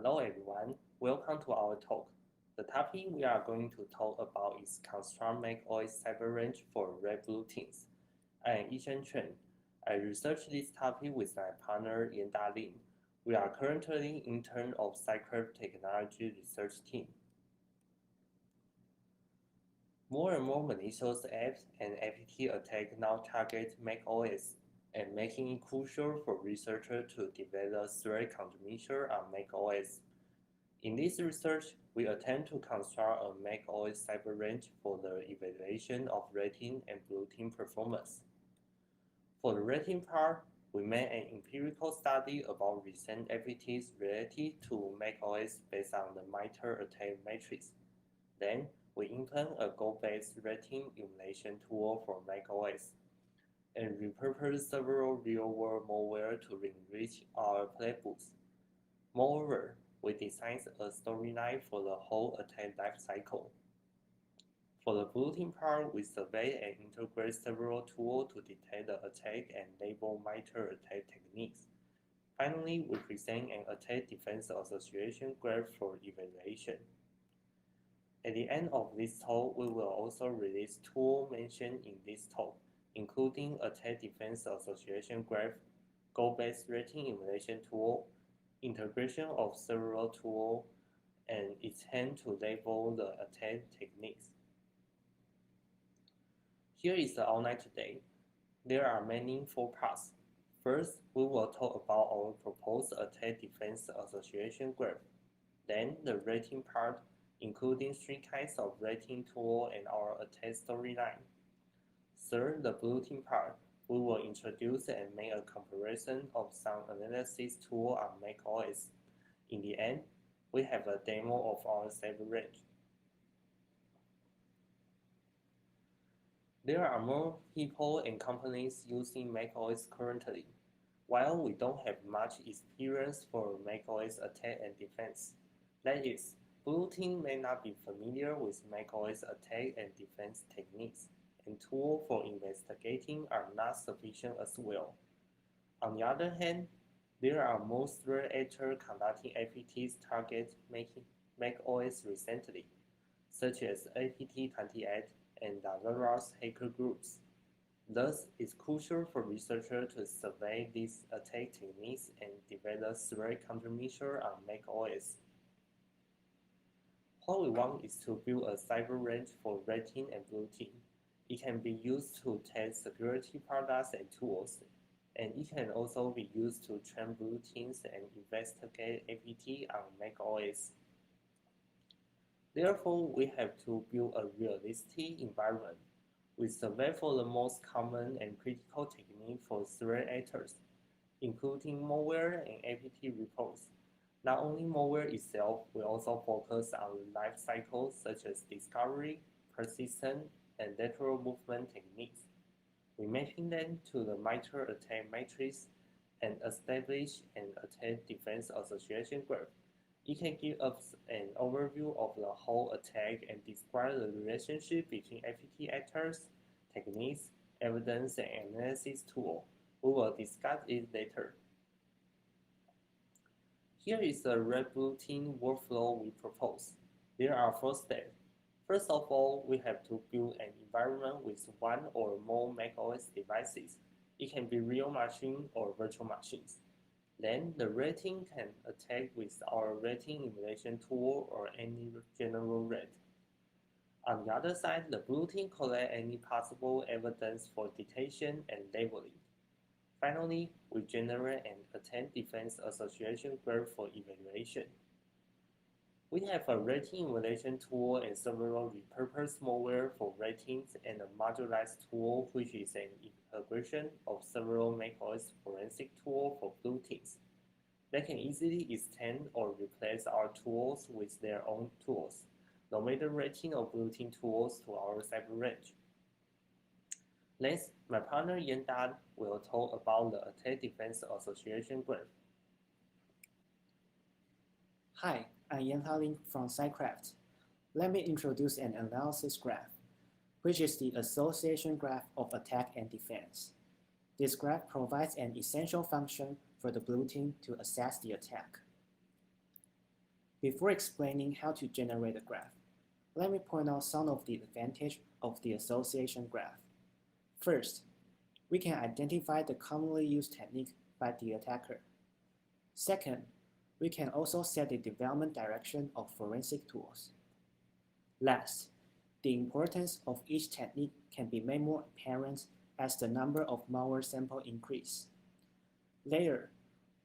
Hello everyone, welcome to our talk. The topic we are going to talk about is construct macOS cyber range for red blue teams. I am Yishan Chen. I researched this topic with my partner Yanda Lin. We are currently intern of CyberWeek Technology Research Team. More and more malicious apps and APT attacks now target macOS and making it crucial for researchers to develop threat countermeasures on macOS. In this research, we attempt to construct a macOS cyber range for the evaluation of rating and blue team performance. For the rating part, we made an empirical study about recent APTs related to macOS based on the MITRE ATT matrix. Then, we implement a goal-based rating emulation tool for macOS and repurpose several real-world malware to enrich our playbooks. Moreover, we designed a storyline for the whole attack lifecycle. For the blue team part, we survey and integrate several tools to detect the attack and label MITRE attack techniques. Finally, we present an attack defense association graph for evaluation. At the end of this talk, we will also release tools mentioned in this talk, including attack defense association graph, goal-based rating emulation tool, integration of several tools, and attempt to label the attack techniques. Here is the outline today. There are many 4 parts. First, we will talk about our proposed attack defense association graph. Then, the rating part, including 3 kinds of rating tools and our attack storyline. Third, the blue team part, we will introduce and make a comparison of some analysis tools on macOS. In the end, we have a demo of our cyber range. There are more people and companies using macOS currently. While we don't have much experience for macOS attack and defense, that is, blue team may not be familiar with macOS attack and defense techniques, and tools for investigating are not sufficient as well. On the other hand, there are more threat actors conducting APTs target macOS recently, such as APT28 and diverse hacker groups. Thus, it's crucial for researchers to survey these attack techniques and develop threat countermeasures on macOS. What we want is to build a cyber range for red team and blue team. It can be used to test security products and tools, and it can also be used to train blue teams and investigate APT on macOS. Therefore, we have to build a realistic environment. We survey for the most common and critical techniques for threat actors, including malware and APT reports. Not only malware itself, we also focus on life cycles such as discovery, persistence, and lateral movement techniques. We mapping them to the MITRE attack matrix and establish an attack defense association graph. It can give us an overview of the whole attack and describe the relationship between APT actors, techniques, evidence, and analysis tool. We will discuss it later. Here is the red blue team workflow we propose. There are 4 steps. First of all, we have to build an environment with 1 or more macOS devices. It can be real machine or virtual machines. Then the red team can attack with our rating emulation tool or any general red. On the other side, the blue team collect any possible evidence for detection and labeling. Finally, we generate an attack defense association graph for evaluation. We have a rating emulation tool and several repurposed malware for ratings and a modularized tool which is an integration of several macOS forensic tools for blue teams. They can easily extend or replace our tools with their own tools, no matter rating or blue team tools to our cyber range. Next, my partner Yanda will talk about the Attack Defense Association graph. Hi, I'm Yan Lin from SciCraft. Let me introduce an analysis graph, which is the association graph of attack and defense. This graph provides an essential function for the blue team to assess the attack. Before explaining how to generate a graph, let me point out some of the advantages of the association graph. First, we can identify the commonly used technique by the attacker. Second, we can also set the development direction of forensic tools. Last, the importance of each technique can be made more apparent as the number of malware samples increase. Later,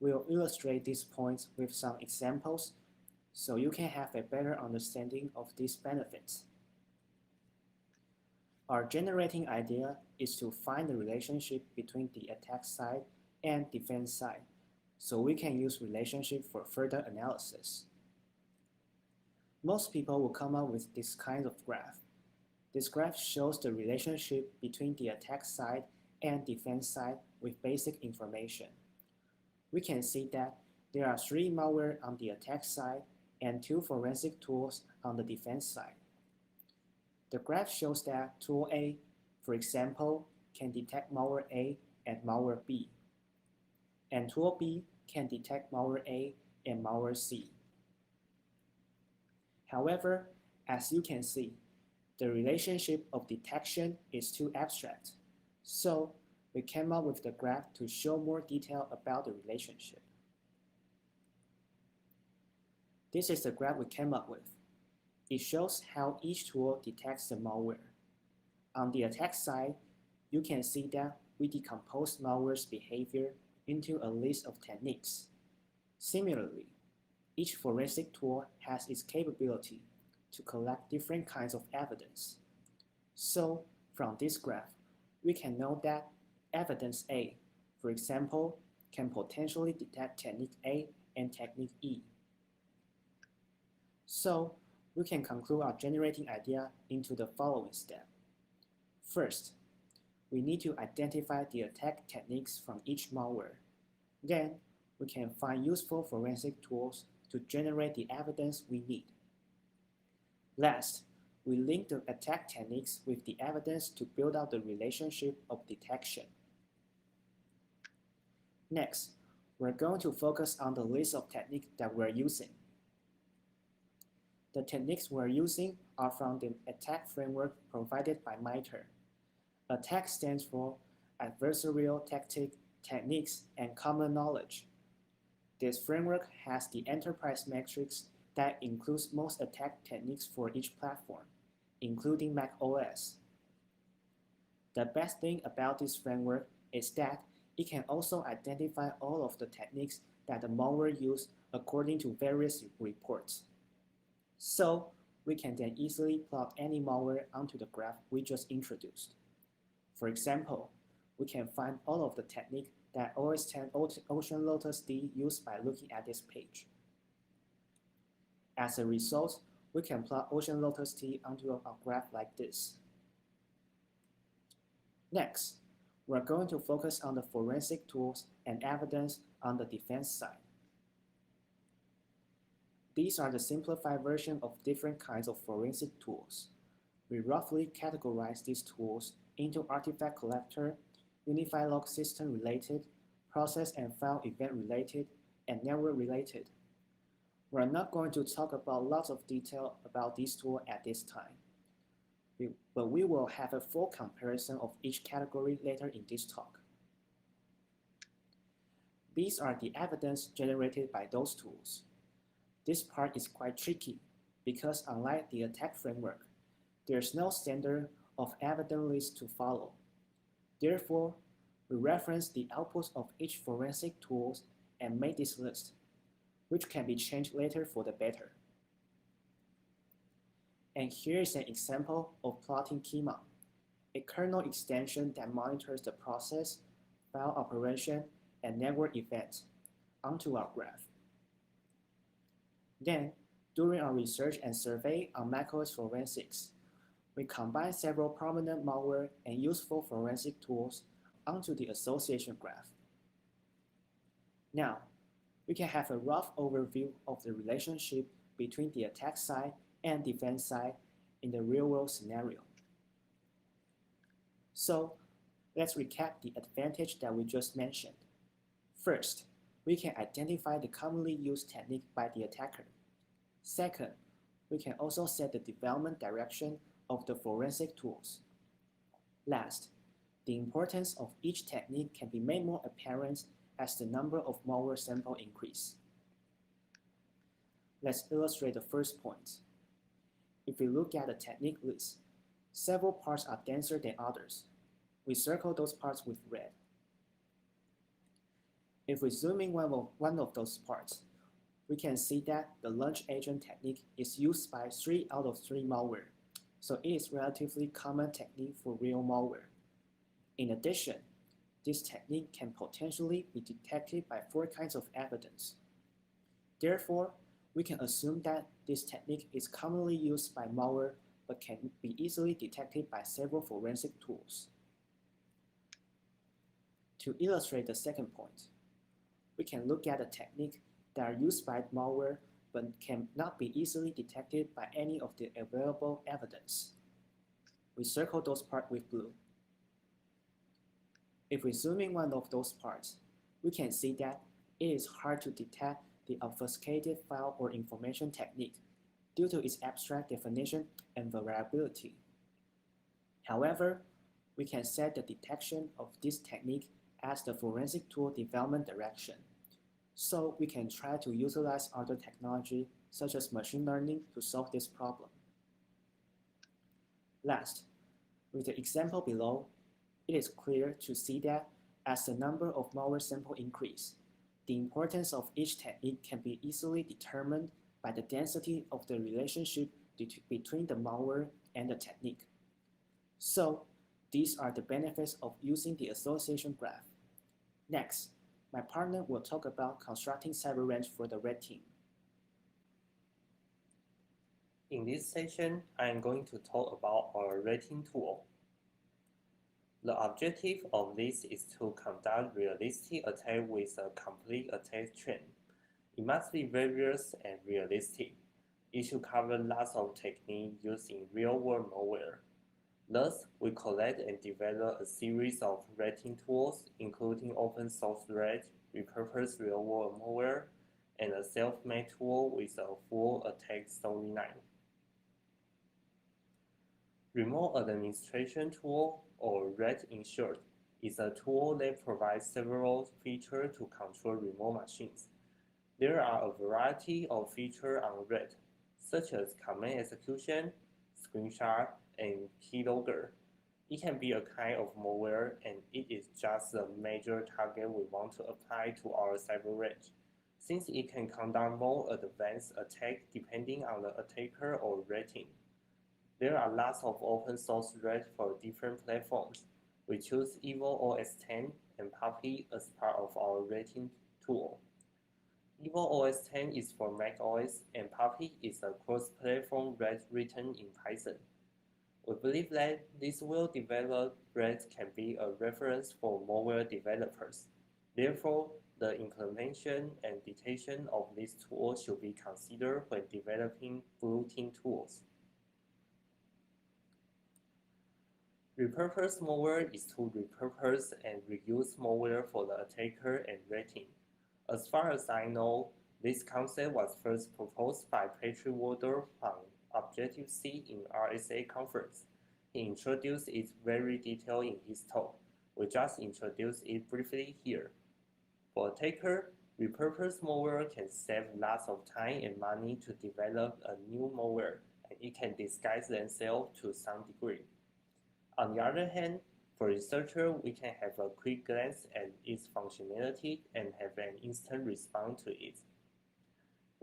we'll illustrate these points with some examples so you can have a better understanding of these benefits. Our generating idea is to find the relationship between the attack side and defense side, so we can use relationship for further analysis. Most people will come up with this kind of graph. This graph shows the relationship between the attack side and defense side with basic information. We can see that there are 3 malware on the attack side and 2 forensic tools on the defense side. The graph shows that tool A, for example, can detect malware A and malware B, and tool B can detect malware A and malware C. However, as you can see, the relationship of detection is too abstract, so we came up with the graph to show more detail about the relationship. This is the graph we came up with. It shows how each tool detects the malware. On the attack side, you can see that we decompose malware's behavior into a list of techniques. Similarly, each forensic tool has its capability to collect different kinds of evidence. So, from this graph, we can know that evidence A, for example, can potentially detect technique A and technique E. So, we can conclude our generating idea into the following step. First, we need to identify the attack techniques from each malware. Then, we can find useful forensic tools to generate the evidence we need. Last, we link the attack techniques with the evidence to build out the relationship of detection. Next, we're going to focus on the list of techniques that we're using. The techniques we're using are from the attack framework provided by MITRE. Attack stands for Adversarial Tactic, Techniques, and Common Knowledge. This framework has the enterprise metrics that includes most attack techniques for each platform, including Mac OS. The best thing about this framework is that it can also identify all of the techniques that the malware used according to various reports. So, we can then easily plot any malware onto the graph we just introduced. For example, we can find all of the techniques that OS X Ocean Lotus D used by looking at this page. As a result, we can plot Ocean Lotus T onto our graph like this. Next, we're going to focus on the forensic tools and evidence on the defense side. These are the simplified version of different kinds of forensic tools. We roughly categorize these tools into artifact collector, unified log system related, process and file event related, and network related. We're not going to talk about lots of detail about these tools at this time, but we will have a full comparison of each category later in this talk. These are the evidence generated by those tools. This part is quite tricky because unlike the attack framework, there's no standard of evidence list to follow. Therefore, we reference the outputs of each forensic tool and make this list, which can be changed later for the better. And here is an example of plotting Kima, a kernel extension that monitors the process, file operation, and network events onto our graph. Then, during our research and survey on macOS forensics, we combine several prominent malware and useful forensic tools onto the association graph. Now, we can have a rough overview of the relationship between the attack side and defense side in the real-world scenario. So, let's recap the advantage that we just mentioned. First, we can identify the commonly used technique by the attacker. Second, we can also set the development direction of the forensic tools. Last, the importance of each technique can be made more apparent as the number of malware samples increase. Let's illustrate the first point. If we look at the technique list, several parts are denser than others. We circle those parts with red. If we zoom in one of those parts, we can see that the launch agent technique is used by 3 out of 3 malware, so it is a relatively common technique for real malware. In addition, this technique can potentially be detected by 4 kinds of evidence. Therefore, we can assume that this technique is commonly used by malware but can be easily detected by several forensic tools. To illustrate the second point, we can look at a technique that are used by malware but cannot be easily detected by any of the available evidence. We circle those parts with blue. If we zoom in one of those parts, we can see that it is hard to detect the obfuscated file or information technique due to its abstract definition and variability. However, we can set the detection of this technique as the forensic tool development direction, so we can try to utilize other technology such as machine learning to solve this problem. Last, with the example below, it is clear to see that as the number of malware samples increase, the importance of each technique can be easily determined by the density of the relationship between the malware and the technique. So, these are the benefits of using the association graph. Next, my partner will talk about constructing cyber range for the red team. In this session, I am going to talk about our rating tool. The objective of this is to conduct realistic attack with a complete attack chain. It must be various and realistic. It should cover lots of techniques used in real-world malware. Thus, we collect and develop a series of rating tools, including open-source RAT, repurposed real-world malware, and a self-made tool with a full attack storyline. Remote Administration Tool, or RAT in short, is a tool that provides several features to control remote machines. There are a variety of features on RAT, such as command execution, screenshot, and keylogger. It can be a kind of malware, and it is just the major target we want to apply to our cyber range, since it can conduct more advanced attacks depending on the attacker or rating. There are lots of open source RAT for different platforms. We choose EvilOS 10 and Puppy as part of our rating tool. EvilOS 10 is for macOS, and Puppy is a cross-platform RAT written in Python. We believe that this well-developed RAT can be a reference for malware developers. Therefore, the implementation and detection of this tool should be considered when developing blue team tools. Repurposed malware is to repurpose and reuse malware for the attacker and rating. As far as I know, this concept was first proposed by Patrick Waldorf from Objective-C in RSA conference. He introduced it very detailed in his talk. We just introduced it briefly here. For attacker, repurposed malware can save lots of time and money to develop a new malware, and it can disguise themselves to some degree. On the other hand, for researchers, we can have a quick glance at its functionality and have an instant response to it.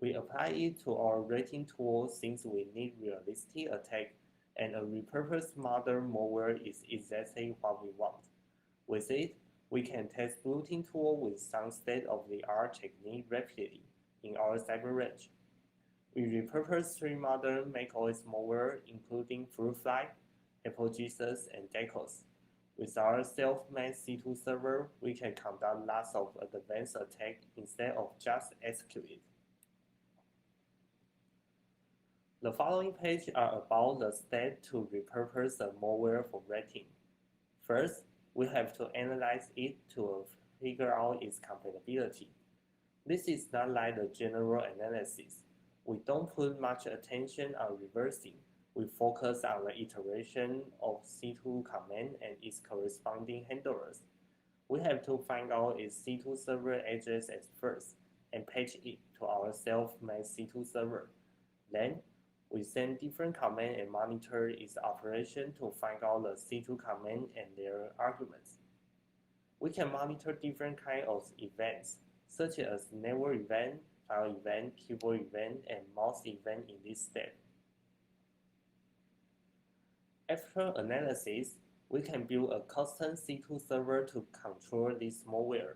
We apply it to our rating tool since we need realistic attack, and a repurposed modern malware is exactly what we want. With it, we can test blue team tool with some state-of-the-art technique rapidly in our cyber range. We repurpose 3 modern macOS malware, including FruitFly, Apple Jesus, and Decos. With our self-made C2 server, we can conduct lots of advanced attacks instead of just execute it. The following pages are about the steps to repurpose a malware for rating. First, we have to analyze it to figure out its compatibility. This is not like the general analysis. We don't put much attention on reversing. We focus on the iteration of C2 command and its corresponding handlers. We have to find out its C2 server address at first and patch it to our self-made C2 server. Then, we send different commands and monitor its operation to find out the C2 command and their arguments. We can monitor different kinds of events, such as network event, file event, keyboard event, and mouse event in this step. After analysis, we can build a custom C2 server to control this malware.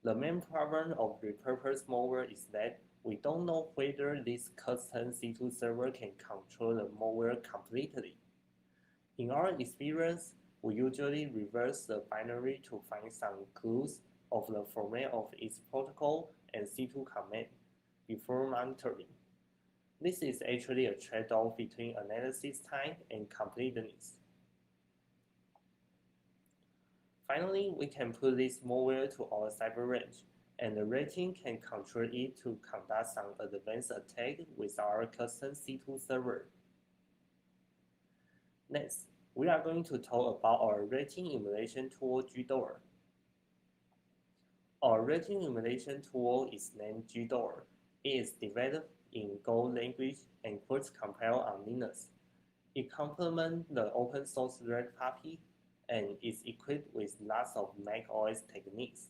The main problem of repurposed malware is that we don't know whether this custom C2 server can control the malware completely. In our experience, we usually reverse the binary to find some clues of the format of its protocol and C2 command before monitoring. This is actually a trade-off between analysis time and completeness. Finally, we can put this malware to our cyber range, and the rating can control it to conduct some advanced attack with our custom C2 server. Next, we are going to talk about our rating emulation tool GDOR. Our rating emulation tool is named GDOR. It is developed in Go language and was compiled on Linux. It complements the open source Red Puppy and is equipped with lots of macOS techniques.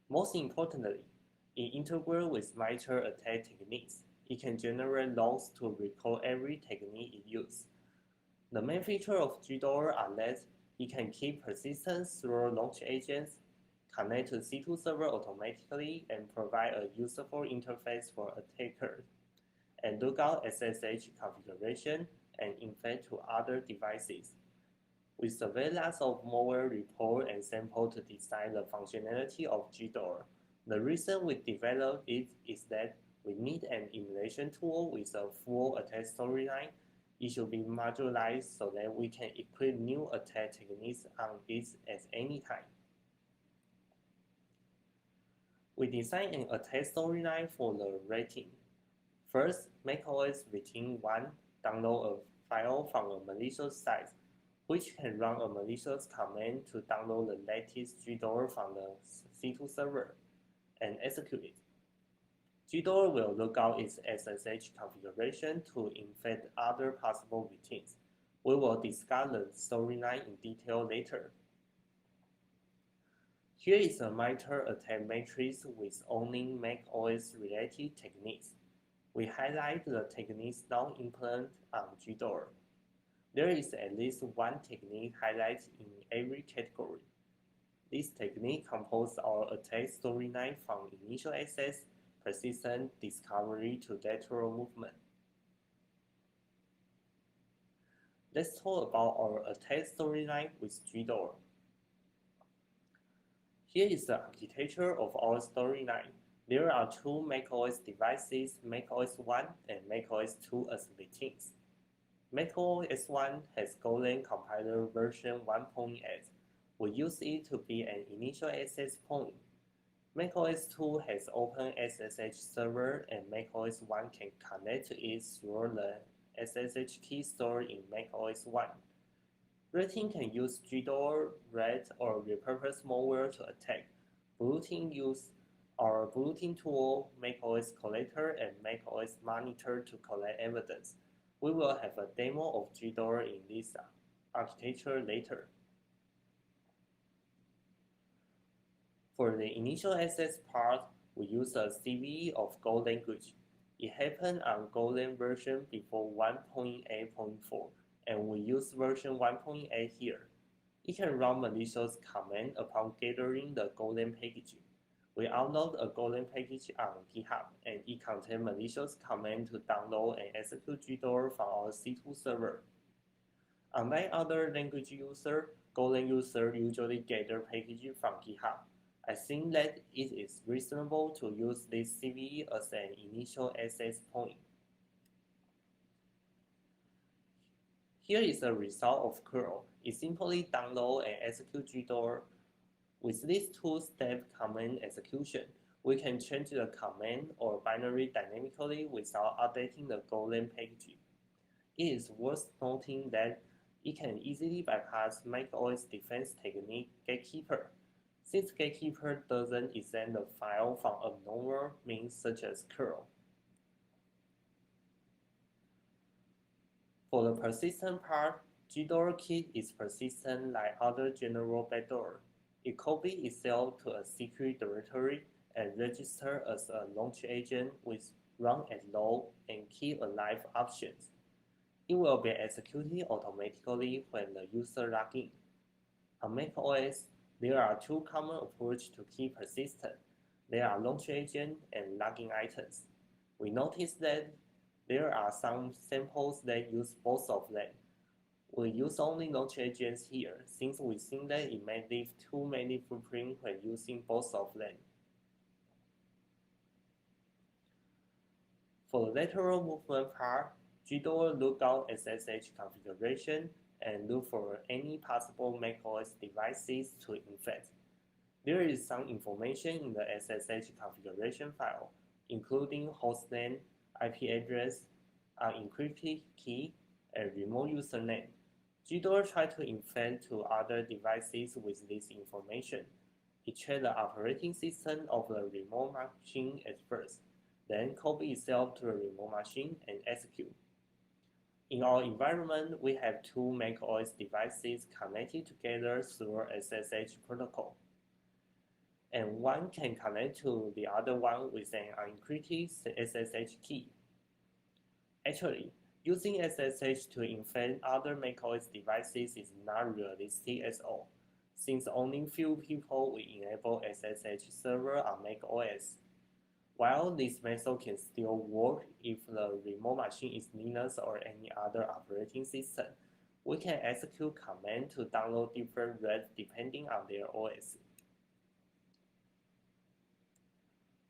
Most importantly, it integrates with MITRE attack techniques. It can generate logs to record every technique it uses. The main feature of GDOR are that it can keep persistence through launch agents, connect to C2 server automatically, and provide a useful interface for attackers, and look out SSH configuration and infect to other devices. We survey lots of malware reports and samples to design the functionality of GDOR. The reason we developed it is that we need an emulation tool with a full attack storyline. It should be modularized so that we can equip new attack techniques on it at any time. We designed an attack storyline for the rating. First, macOS Routine 1 download a file from a malicious site, which can run a malicious command to download the latest GDOR from the C2 server and execute it. GDOR will look out its SSH configuration to infect other possible routines. We will discuss the storyline in detail later. Here is a MITRE attack matrix with only macOS related techniques. We highlight the techniques not implemented on GDOR. There is at least one technique highlighted in every category. This technique composes our attack storyline from initial access, persistent discovery to lateral movement. Let's talk about our attack storyline with GDOR. Here is the architecture of our storyline. There are two macOS devices, macOS 1 and macOS 2 as routines. macOS 1 has Golang compiler version 1.8. We use it to be an initial access point. macOS 2 has Open SSH server, and macOS 1 can connect to it through the SSH key stored in macOS 1. Rating can use GDOR, RAT, or repurposed malware to attack. Blue team use our Blue team tool, macOS Collector, and macOS Monitor to collect evidence. We will have a demo of GDOR in this architecture later. For the initial access part, we use a CVE of Go language. It happened on Golang version before 1.8.4, and we use version 1.8 here. It can run malicious command upon gathering the Golang package. We upload a Golang package on GitHub, and it contains malicious command to download and execute GDOR from our C2 server. Unlike other language users, Golang users usually gather packages from GitHub. I think that it is reasonable to use this CVE as an initial access point. Here is the result of curl. It simply downloads and executes GDOR. With this two-step command execution, We can change the command or binary dynamically without updating the Golang packaging. It is worth noting that it can easily bypass macOS defense technique Gatekeeper, since Gatekeeper doesn't extend the file from abnormal means such as curl. For the persistent part, GDOR kit is persistent like other general backdoor. It copies itself to a secret directory and registers as a launch agent with run at low and keep alive options. It will be executed automatically when the user logs in. On macOS, there are two common approaches to keep persistent. There are launch agent and login items. We noticed that there are some samples that use both of them. We use only launch agents here, since we think that it may leave too many footprints when using both of them. For the lateral movement part, GDOR lookout SSH configuration and look for any possible macOS devices to infect. There is some information in the SSH configuration file, including hostname, IP address, unencrypted key, and remote username. GDOR tries to infect to other devices with this information. It checks the operating system of the remote machine at first, then copy itself to the remote machine and execute. In our environment, we have two macOS devices connected together through SSH protocol, and one can connect to the other one with an unencrypted SSH key. Actually, using SSH to infect other macOS devices is not realistic at all, since only few people will enable SSH server on macOS. While this method can still work if the remote machine is Linux or any other operating system, we can execute commands to download different RAIDs depending on their OS.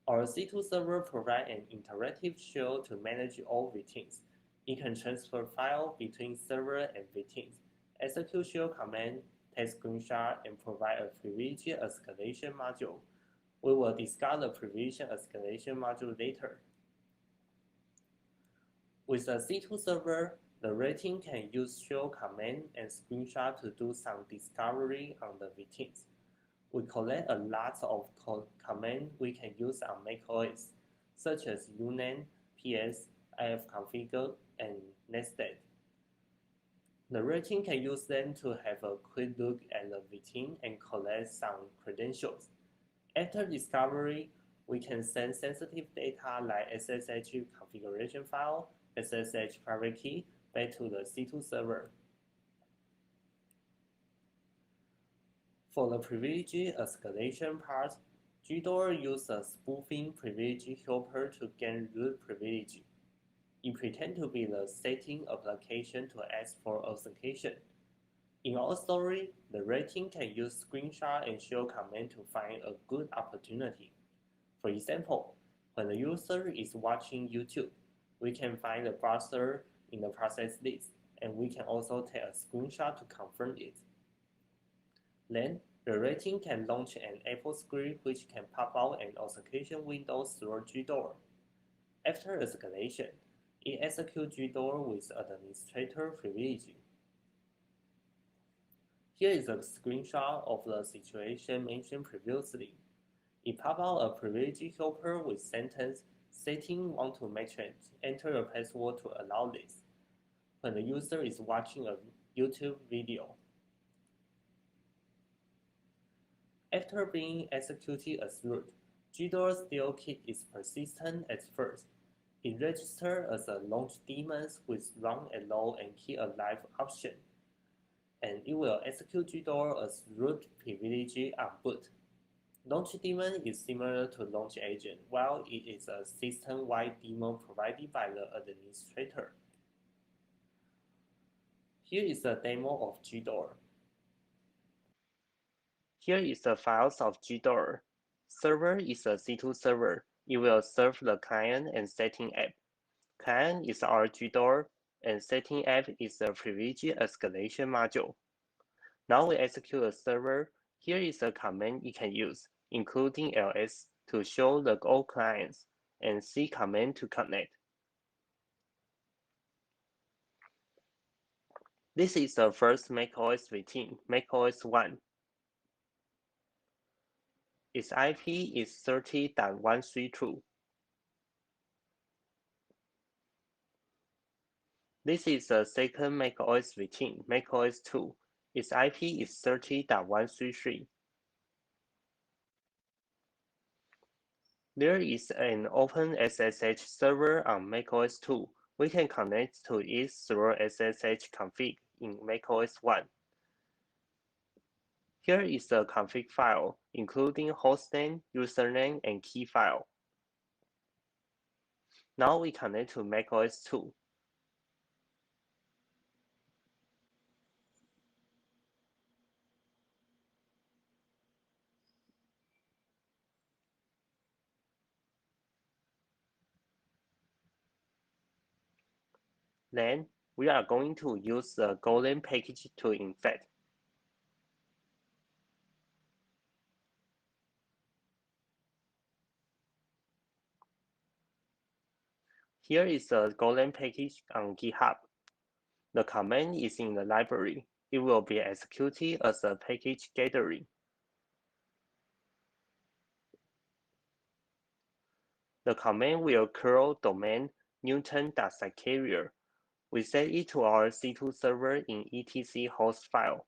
Our C2 server provides an interactive shell to manage all victims. It can transfer files between server and victims, execute shell command, take screenshot, and provide a privilege escalation module. We will discuss the privilege escalation module later. With a C2 server, the red team can use shell command and screenshot to do some discovery on the victims. We collect a lot of commands we can use on macOS, such as uname, ps, ifconfigure, and nested. The red team can use them to have a quick look at the victim and collect some credentials. After discovery, we can send sensitive data like SSH configuration file, SSH private key back to the C2 server. For the privilege escalation part, GDOR uses a spoofing privilege helper to gain root privilege. It pretends to be the setting application to ask for authentication. In our story, the red team can use screenshot and shell command to find a good opportunity. For example, when the user is watching YouTube, we can find the browser in the process list, and we can also take a screenshot to confirm it. Then, the red team can launch an Apple script which can pop out an authentication window through GDOR. After escalation, it executes GDOR with administrator privilege. Here is a screenshot of the situation mentioned previously. It pops out a privilege helper with sentence setting want to match enter a password to allow this when the user is watching a YouTube video. After being executed as root, GDOR still keeps its persistent at first. It registers as a launch daemon with run at low and keep alive option, and it will execute GDOR as root privilege on boot. Launch daemon is similar to launch agent, while it is a system-wide daemon provided by the administrator. Here is a demo of GDOR. Here is the files of GDOR. Server is a C2 server. It will serve the client and setting app. Client is our GDOR, and setting app is the privilege escalation module. Now we execute a server. Here is a command you can use, including ls, to show the all clients, and C command to connect. This is the first macOS routine, macOS 1. Its IP is 30.132. This is the second macOS routine, macOS 2. Its IP is 30.133. There is an open SSH server on macOS 2. We can connect to it through SSH config in macOS 1. Here is the config file, including hostname, username, and key file. Now we connect to macOS 2. Then, we are going to use the golem package to infect. Here is the golem package on GitHub. The command is in the library. It will be executed as a package gathering. The command will curl domain newton.sitecarrier. We set it to our C2 server in etc host file.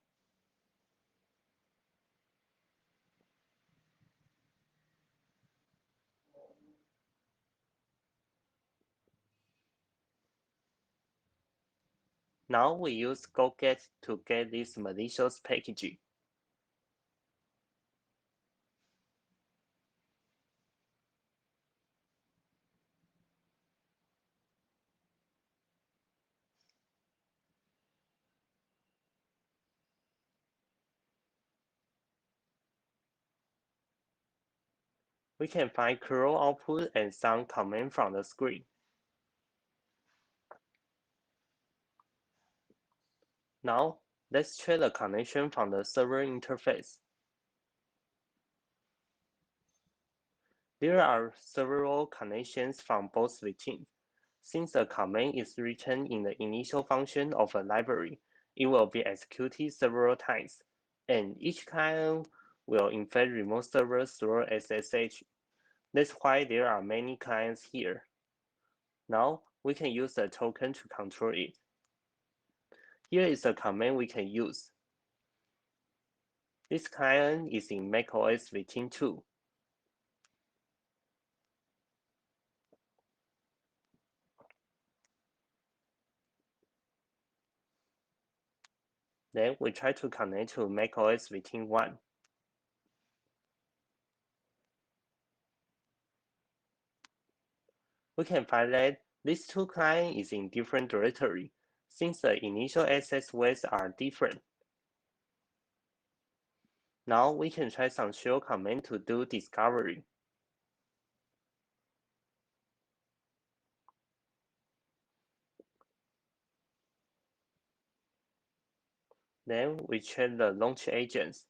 Now we use go-get to get this malicious package. We can find curl output and some command from the screen. Now, let's check the connection from the server interface. There are several connections from both routines. Since the command is written in the initial function of a library, it will be executed several times, and each client will infect remote servers through SSH. That's why there are many clients here. Now, we can use a token to control it. Here is a command we can use. This client is in macOS routine 2. Then we try to connect to macOS routine 1. We can find that these two clients is in different directory, since the initial access ways are different. Now we can try some shell command to do discovery. Then we check the launch agents.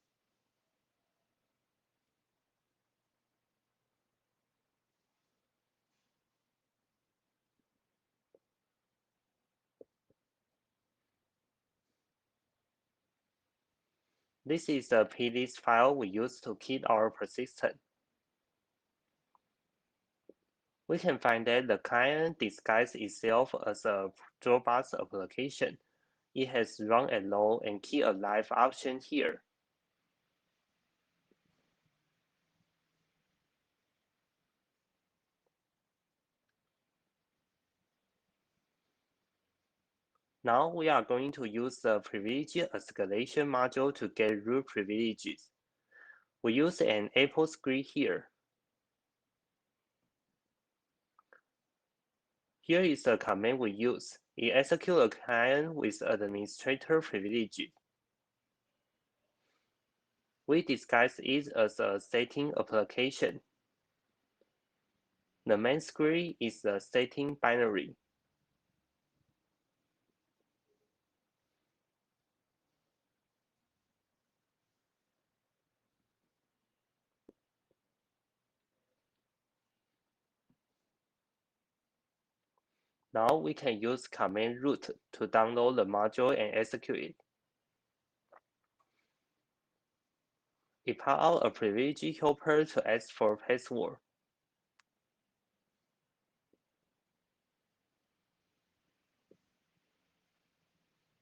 This is the plist file we use to keep our persistent. We can find that the client disguises itself as a Dropbox application. It has run and load and keep alive option here. Now we are going to use the privilege escalation module to get root privileges. We use an Apple script here. Here is the command we use. It executes a client with administrator privilege. We disguise it as a setting application. The main script is the setting binary. Now we can use command root to download the module and execute it. It pulls out a privilege helper to ask for password.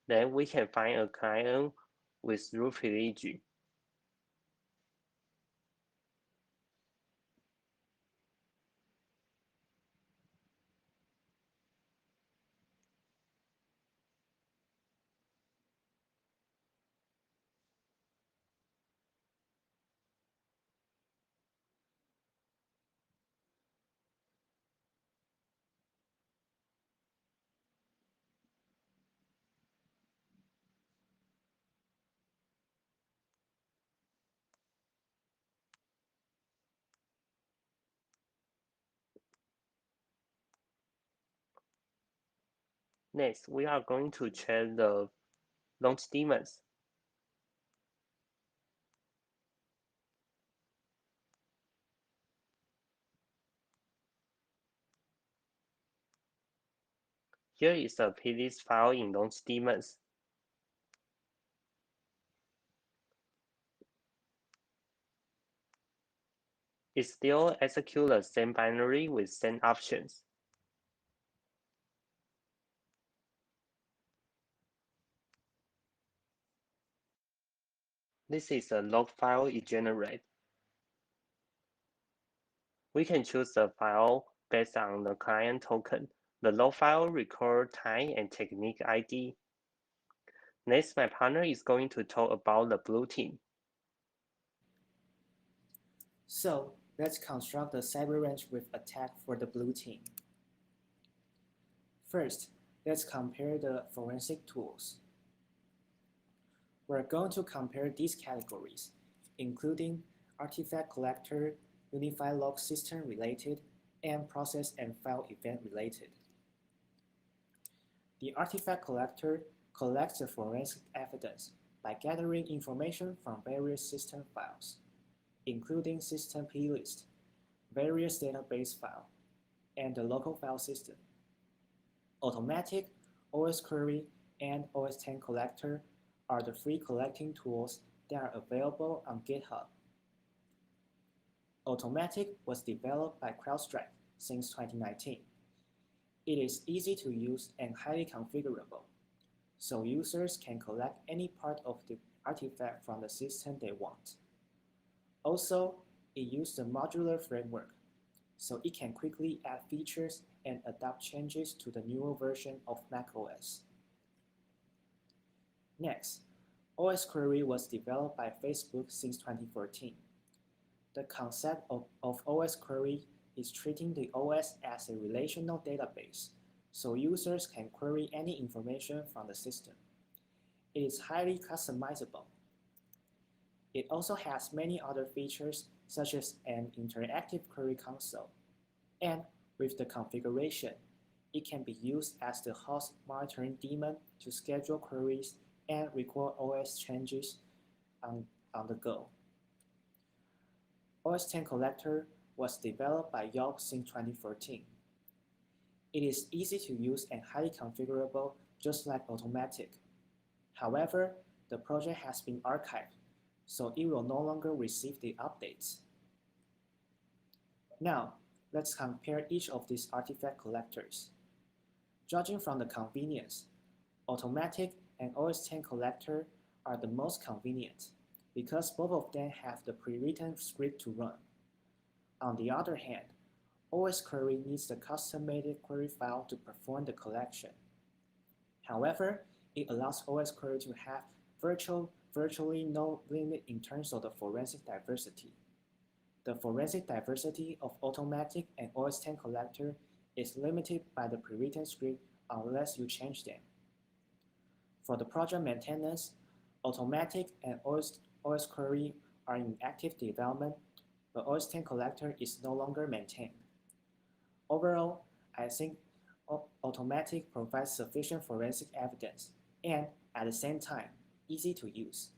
Then we can find a client with root privilege. Next, we are going to check the launch daemons. Here is the playlist file in launch daemons. It still executes the same binary with same options. This is a log file it generates. We can choose the file based on the client token. The log file records time and technique ID. Next, my partner is going to talk about the blue team. So let's construct the cyber range with attack for the blue team. First, let's compare the forensic tools. We're going to compare these categories, including artifact collector, unified log system related, and process and file event related. The artifact collector collects the forensic evidence by gathering information from various system files, including system plist, various database files, and the local file system. Automatic, OS Query, and OS 10 Collector are the free collecting tools that are available on GitHub. Automatic was developed by CrowdStrike since 2019. It is easy to use and highly configurable, so users can collect any part of the artifact from the system they want. Also, it uses a modular framework, so it can quickly add features and adapt changes to the newer version of macOS. Next, OS Query was developed by Facebook since 2014. The concept of OS Query is treating the OS as a relational database, so users can query any information from the system. It is highly customizable. It also has many other features such as an interactive query console. And with the configuration, it can be used as the host monitoring daemon to schedule queries and record OS changes on the go. OS 10 Collector was developed by Yelp since 2014. It is easy to use and highly configurable, just like Automatic. However, the project has been archived, so it will no longer receive the updates. Now, let's compare each of these artifact collectors. Judging from the convenience, Automatic and OS 10 Collector are the most convenient because both of them have the pre-written script to run. On the other hand, OS Query needs the custom-made query file to perform the collection. However, it allows OS Query to have virtually no limit in terms of the forensic diversity. The forensic diversity of Automatic and OS 10 Collector is limited by the pre-written script unless you change them. For the project maintenance, Automatic and OS Query are in active development, but OS 10 Collector is no longer maintained. Overall, I think Automatic provides sufficient forensic evidence and, at the same time, easy to use.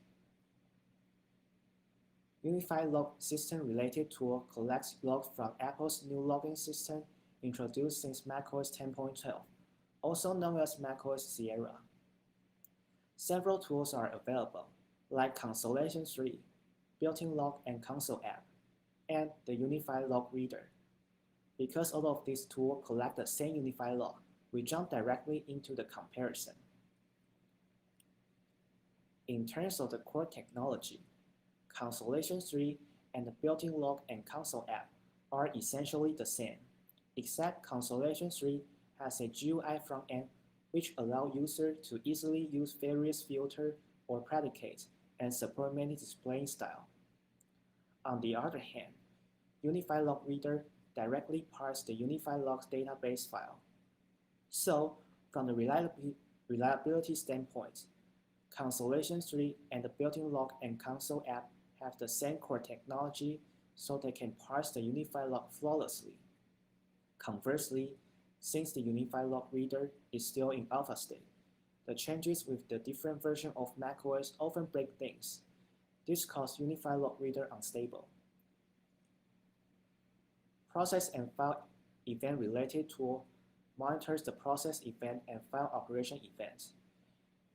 Unified Log System-related tool collects logs from Apple's new logging system introduced since macOS 10.12, also known as macOS Sierra. Several tools are available, like Constellation 3, built-in log and console app, and the Unified Log Reader. Because all of these tools collect the same unified log, we jump directly into the comparison. In terms of the core technology, Constellation 3 and the built-in log and console app are essentially the same, except Constellation 3 has a GUI front-end which allows users to easily use various filters or predicates and support many display styles. On the other hand, Unified Log Reader directly parses the Unified Logs database file. So, from the reliability standpoint, Constellation 3 and the built-in log and console app have the same core technology, so they can parse the Unified Log flawlessly. Conversely, since the Unified Log Reader is still in alpha state, the changes with the different version of macOS often break things. This causes Unified Log Reader unstable. Process and file event-related tool monitors the process event and file operation events.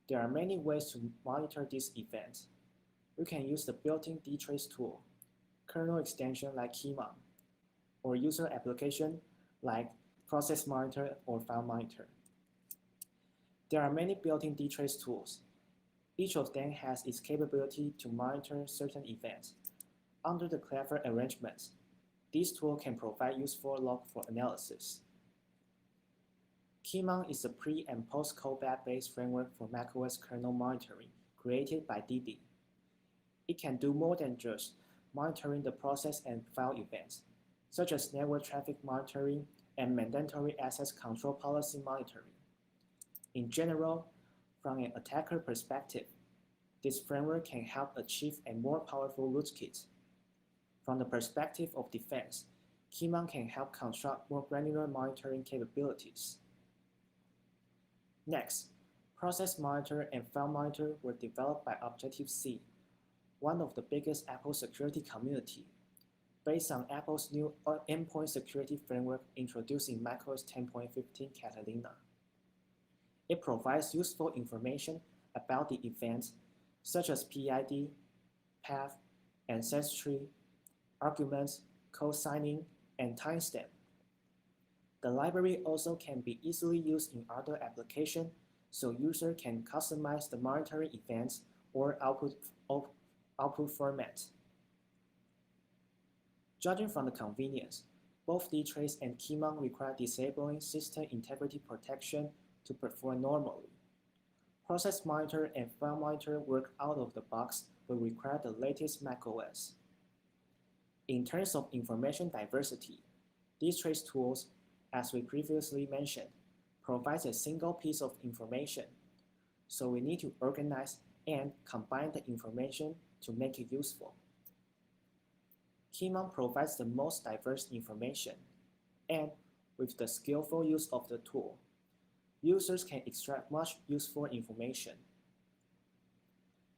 There are many ways to monitor these events. You can use the built-in dtrace tool, kernel extension like Keymon, or user application like Process Monitor or File Monitor. There are many built-in dtrace tools. Each of them has its capability to monitor certain events. Under the clever arrangements, this tool can provide useful log for analysis. Keymon is a pre- and post-callback-based framework for macOS kernel monitoring created by DB. It can do more than just monitoring the process and file events, such as network traffic monitoring and mandatory access control policy monitoring. In general, from an attacker perspective, this framework can help achieve a more powerful rootkit. From the perspective of defense, Keymon can help construct more granular monitoring capabilities. Next, Process Monitor and File Monitor were developed by Objective-C, one of the biggest Apple security community, based on Apple's new endpoint security framework introduced in macOS 10.15 Catalina. It provides useful information about the events, such as PID, path, ancestry, arguments, code signing, and timestamp. The library also can be easily used in other applications, so users can customize the monitoring events or output format. Judging from the convenience, both dtrace and Keymon require disabling system integrity protection to perform normally. Process Monitor and File Monitor work out of the box but require the latest macOS. In terms of information diversity, dtrace tools, as we previously mentioned, provides a single piece of information, so we need to organize and combine the information to make it useful. Keymon provides the most diverse information, and with the skillful use of the tool, users can extract much useful information.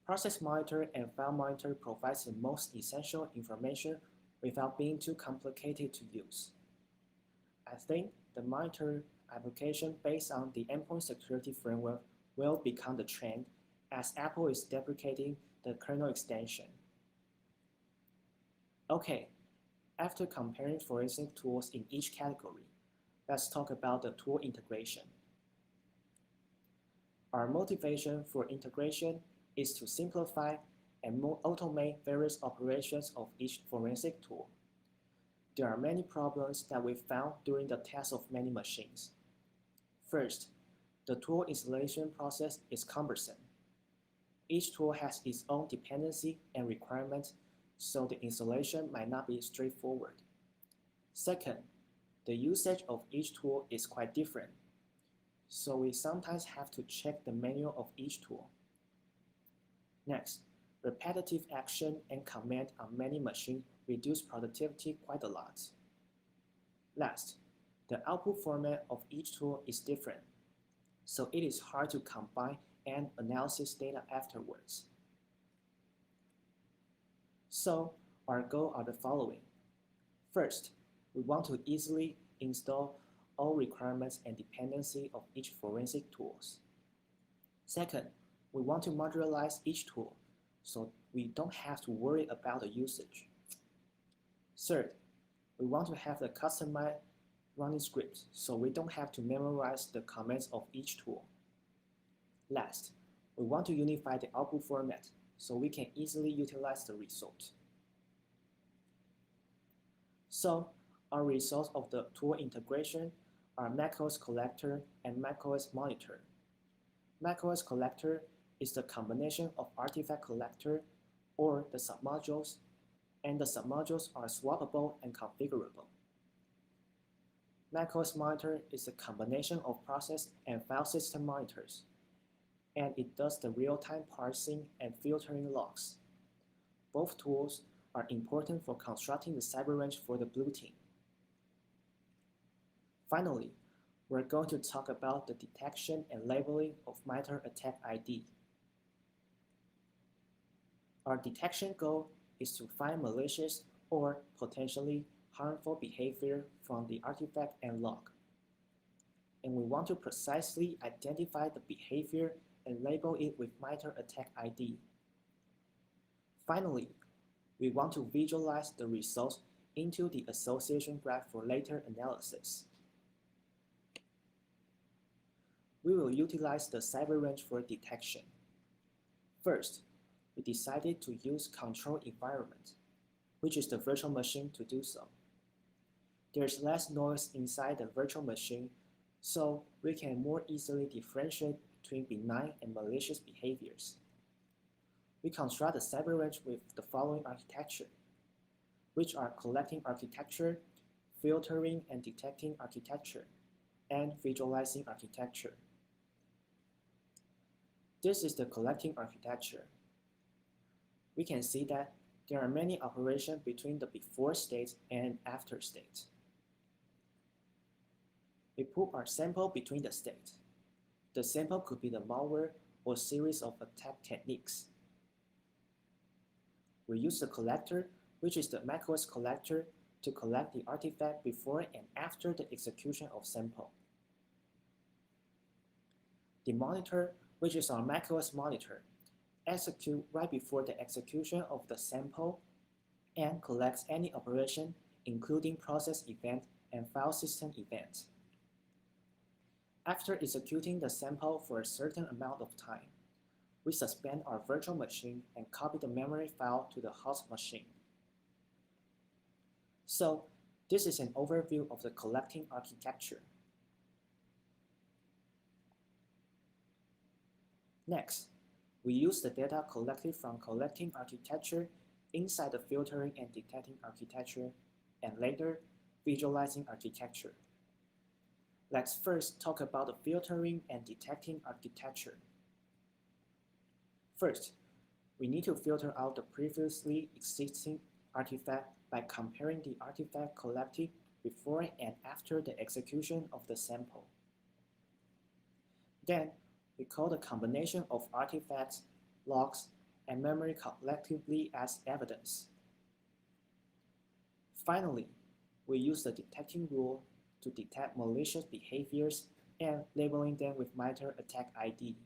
Process Monitor and File Monitor provides the most essential information without being too complicated to use. I think the monitor application based on the endpoint security framework will become the trend as Apple is deprecating the kernel extension. Okay, after comparing forensic tools in each category, let's talk about the tool integration. Our motivation for integration is to simplify and automate various operations of each forensic tool. There are many problems that we found during the test of many machines. First, the tool installation process is cumbersome. Each tool has its own dependency and requirements, so the installation might not be straightforward. Second, the usage of each tool is quite different, so we sometimes have to check the manual of each tool. Next, repetitive action and command on many machines reduce productivity quite a lot. Last, the output format of each tool is different, so it is hard to combine and analyze data afterwards. So, our goals are the following. First, we want to easily install all requirements and dependency of each forensic tools. Second, we want to modularize each tool so we don't have to worry about the usage. Third, we want to have the customized running scripts so we don't have to memorize the commands of each tool. Last, we want to unify the output format so we can easily utilize the result. So, our results of the tool integration are macOS Collector and macOS Monitor. macOS Collector is the combination of artifact collector or the submodules, and the submodules are swappable and configurable. macOS Monitor is a combination of process and file system monitors, and it does the real-time parsing and filtering logs. Both tools are important for constructing the cyber range for the blue team. Finally, we're going to talk about the detection and labeling of MITRE ATT&CK ID. Our detection goal is to find malicious or potentially harmful behavior from the artifact and log. And we want to precisely identify the behavior and label it with MITRE ATT&CK ID. Finally, we want to visualize the results into the association graph for later analysis. We will utilize the cyber range for detection. First, we decided to use control environment, which is the virtual machine, to do so. There's less noise inside the virtual machine, so we can more easily differentiate between benign and malicious behaviors. We construct the cyber range with the following architecture, which are collecting architecture, filtering and detecting architecture, and visualizing architecture. This is the collecting architecture. We can see that there are many operations between the before state and after state. We put our sample between the states. The sample could be the malware or series of attack techniques. We use the collector, which is the macOS collector, to collect the artifact before and after the execution of sample. The monitor, which is our macOS monitor, executes right before the execution of the sample and collects any operation, including process event and file system events. After executing the sample for a certain amount of time, we suspend our virtual machine and copy the memory file to the host machine. So, this is an overview of the collecting architecture. Next, we use the data collected from collecting architecture inside the filtering and detecting architecture, and later visualizing architecture. Let's first talk about the filtering and detecting architecture. First, we need to filter out the previously existing artifact by comparing the artifact collected before and after the execution of the sample. Then, we call the combination of artifacts, logs, and memory collectively as evidence. Finally, we use the detecting rule to detect malicious behaviors and labeling them with MITRE ATT&CK ID.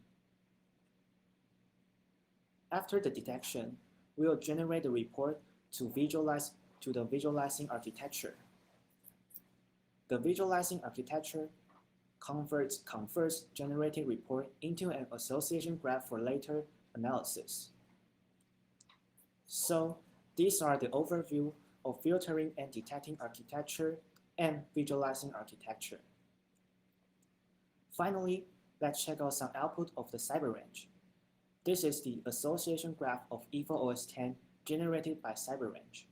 After the detection, we will generate the report to the visualizing architecture. The visualizing architecture converts generated report into an association graph for later analysis. So these are the overview of filtering and detecting architecture and visualizing architecture. Finally, let's check out some output of the cyber range. This is the association graph of EVO-OS 10 generated by cyber range.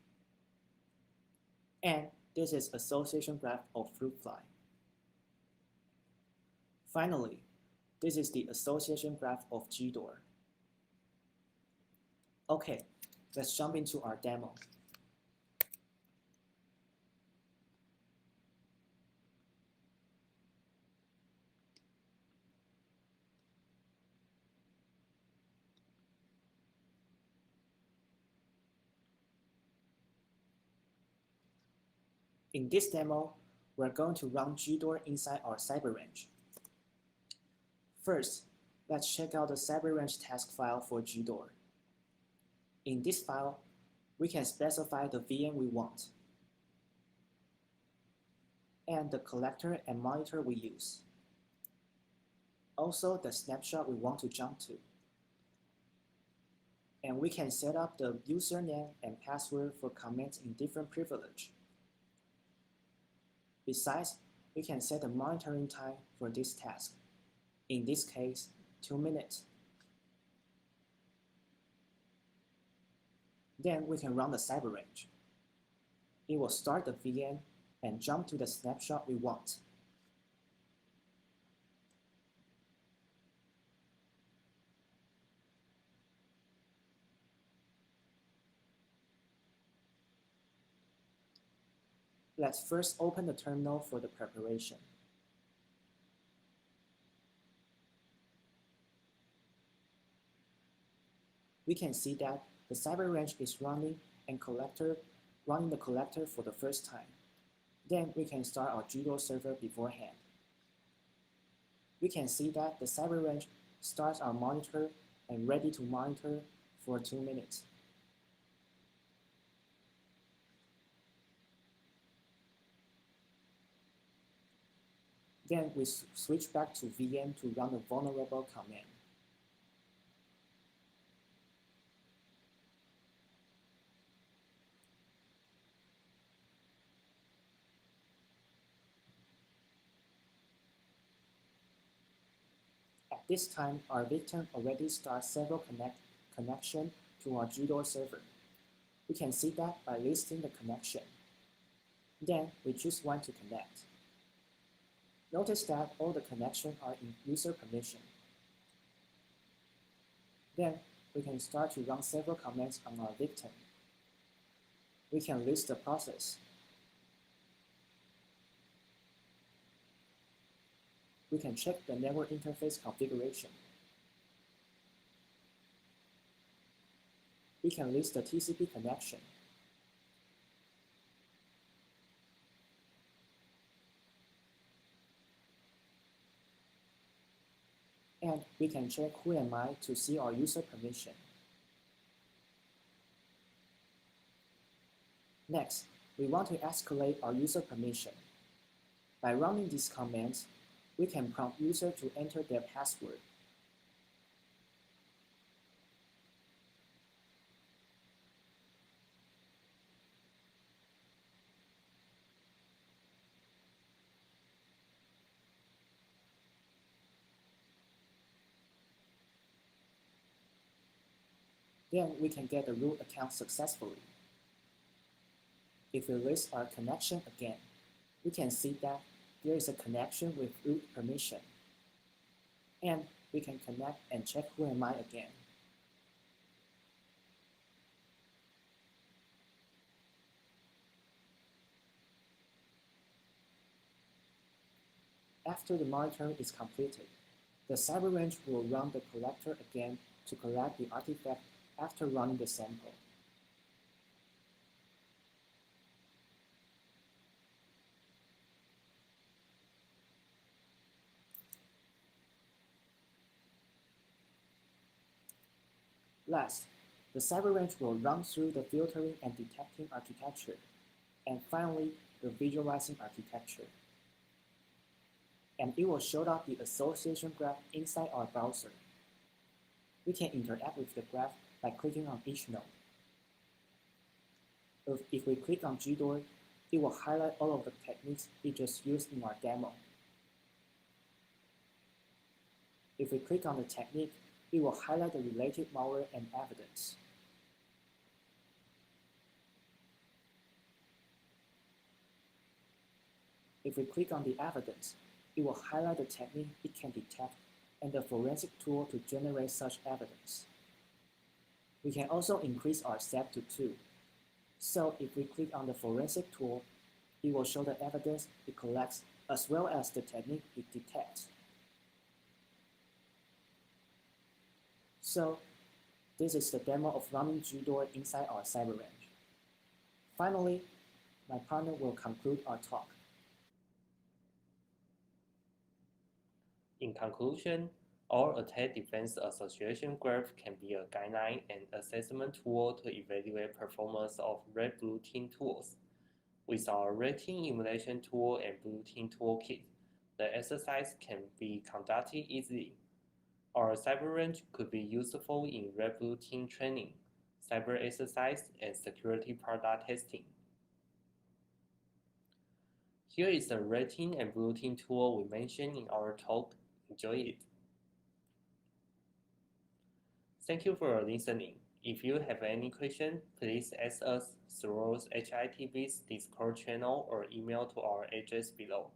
And this is association graph of FruitFly. Finally, this is the association graph of GDOR. Okay, let's jump into our demo. In this demo, we're going to run gdoor inside our CyberRange. First, let's check out the CyberRange task file for gdoor. In this file, we can specify the VM we want and the collector and monitor we use. Also, the snapshot we want to jump to. And we can set up the username and password for commands in different privilege. Besides, we can set the monitoring time for this task. In this case, 2 minutes. Then we can run the CyberRange. It will start the VM and jump to the snapshot we want. Let's first open the terminal for the preparation. We can see that the CyberRange is running the collector for the first time. Then we can start our gdoor server beforehand. We can see that the CyberRange starts our monitor and ready to monitor for 2 minutes. Then we switch back to VM to run the vulnerable command. At this time, our victim already starts several connections to our gdoor server. We can see that by listing the connection. Then we choose one to connect. Notice that all the connections are in user permission. Then we can start to run several commands on our victim. We can list the process. We can check the network interface configuration. We can list the TCP connection. And we can check who am I to see our user permission. Next, we want to escalate our user permission. By running these commands, we can prompt user to enter their password. Then we can get the root account successfully. If we list our connection again, we can see that there is a connection with root permission. And we can connect and check who am I again. After the monitoring is completed, the CyberRange will run the collector again to collect the artifact after running the sample. Last, the CyberRange will run through the filtering and detecting architecture, and finally, the visualizing architecture. And it will show up the association graph inside our browser. We can interact with the graph by clicking on each node. If we click on gdoor, it will highlight all of the techniques we just used in our demo. If we click on the technique, it will highlight the related malware and evidence. If we click on the evidence, it will highlight the technique it can detect and the forensic tool to generate such evidence. We can also increase our step to 2. So if we click on the forensic tool, it will show the evidence it collects as well as the technique it detects. So this is the demo of running gdoor inside our CyberRange. Finally, my partner will conclude our talk. In conclusion, our attack defense association graph can be a guideline and assessment tool to evaluate performance of red-blue team tools. With our red team emulation tool and blue team toolkit, the exercise can be conducted easily. Our cyber range could be useful in red-blue team training, cyber exercise, and security product testing. Here is the red team and blue team tool we mentioned in our talk. Enjoy it. Thank you for listening. If you have any question, please ask us through HITV's Discord channel or email to our address below.